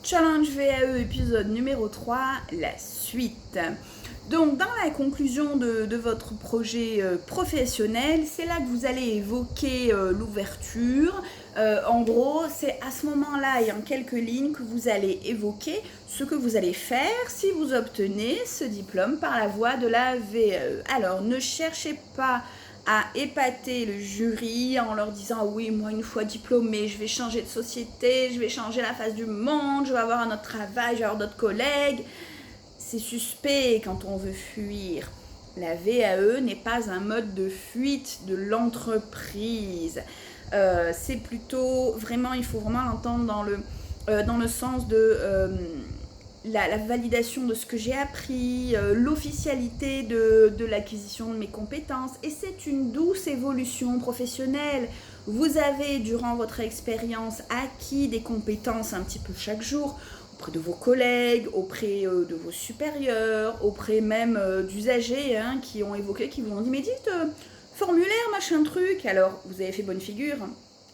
Challenge VAE épisode numéro 3, la suite. Donc dans la conclusion de votre projet professionnel, c'est là que vous allez évoquer l'ouverture. En gros, c'est à ce moment-là et en quelques lignes que vous allez évoquer ce que vous allez faire si vous obtenez ce diplôme par la voie de la VAE. Alors ne cherchez pas à épater le jury en leur disant ah oui, moi une fois diplômée, je vais changer de société, je vais changer la face du monde, je vais avoir un autre travail, je vais avoir d'autres collègues. C'est suspect quand on veut fuir. La VAE n'est pas un mode de fuite de l'entreprise. C'est plutôt vraiment, il faut vraiment l'entendre dans le sens de la validation de ce que j'ai appris, l'officialité de l'acquisition de mes compétences. Et c'est une douce évolution professionnelle. Vous avez, durant votre expérience, acquis des compétences un petit peu chaque jour, auprès de vos collègues, auprès de vos supérieurs, auprès même d'usagers qui ont évoqué, qui vous ont dit « mais dites, formulaire, machin truc ». Alors, vous avez fait bonne figure.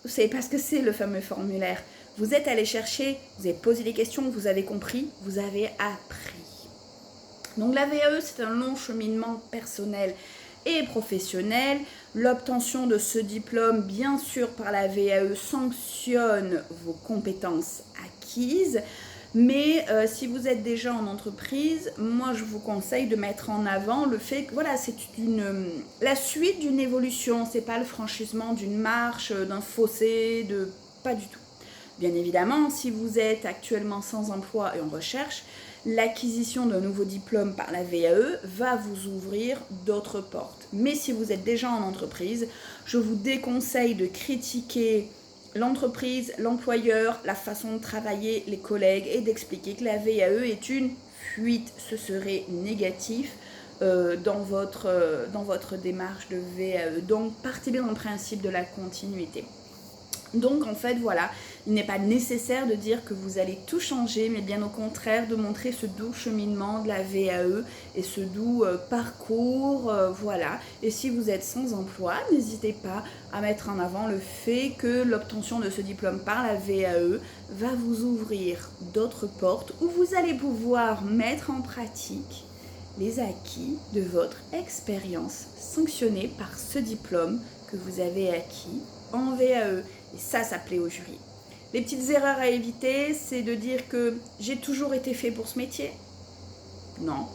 Vous savez pas ce que c'est le fameux formulaire. Vous êtes allé chercher, vous avez posé des questions, vous avez compris, vous avez appris. Donc la VAE, c'est un long cheminement personnel et professionnel. L'obtention de ce diplôme, bien sûr, par la VAE, sanctionne vos compétences acquises. Mais si vous êtes déjà en entreprise, moi je vous conseille de mettre en avant le fait que voilà, c'est la suite d'une évolution, c'est pas le franchissement d'une marche, d'un fossé, pas du tout. Bien évidemment, si vous êtes actuellement sans emploi et en recherche, l'acquisition d'un nouveau diplôme par la VAE va vous ouvrir d'autres portes. Mais si vous êtes déjà en entreprise, je vous déconseille de critiquer l'entreprise, l'employeur, la façon de travailler, les collègues et d'expliquer que la VAE est une fuite. Ce serait négatif dans votre démarche de VAE. Donc, partez bien dans le principe de la continuité. Donc en fait voilà, il n'est pas nécessaire de dire que vous allez tout changer, mais bien au contraire de montrer ce doux cheminement de la VAE et ce doux parcours, voilà. Et si vous êtes sans emploi, n'hésitez pas à mettre en avant le fait que l'obtention de ce diplôme par la VAE va vous ouvrir d'autres portes où vous allez pouvoir mettre en pratique les acquis de votre expérience sanctionnée par ce diplôme que vous avez acquis en VAE. Et ça plaît au jury. Les petites erreurs à éviter, c'est de dire que j'ai toujours été fait pour ce métier. Non.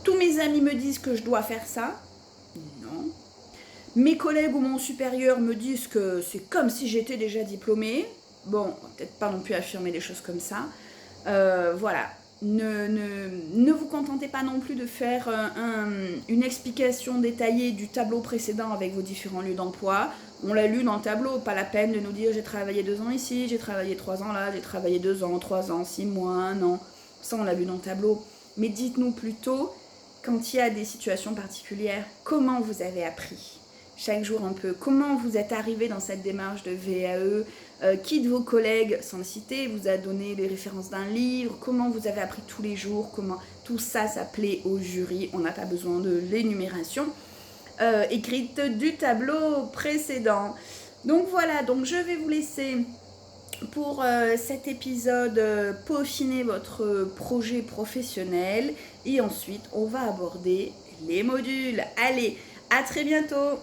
Tous mes amis me disent que je dois faire ça. Non. Mes collègues ou mon supérieur me disent que c'est comme si j'étais déjà diplômée. Bon, peut-être pas non plus affirmer des choses comme ça. Voilà. Ne vous contentez pas non plus de faire une explication détaillée du tableau précédent avec vos différents lieux d'emploi. On l'a lu dans le tableau, pas la peine de nous dire j'ai travaillé 2 ans ici, j'ai travaillé 3 ans là, j'ai travaillé 2 ans, 3 ans, 6 mois, 1 an. Ça on l'a lu dans le tableau. Mais dites-nous plutôt, quand il y a des situations particulières, comment vous avez appris chaque jour un peu, comment vous êtes arrivé dans cette démarche de VAE, qui de vos collègues, sans le citer, vous a donné les références d'un livre, comment vous avez appris tous les jours, comment tout ça plaît au jury, on n'a pas besoin de l'énumération écrite du tableau précédent. Donc voilà, donc je vais vous laisser pour cet épisode peaufiner votre projet professionnel et ensuite on va aborder les modules. Allez, à très bientôt!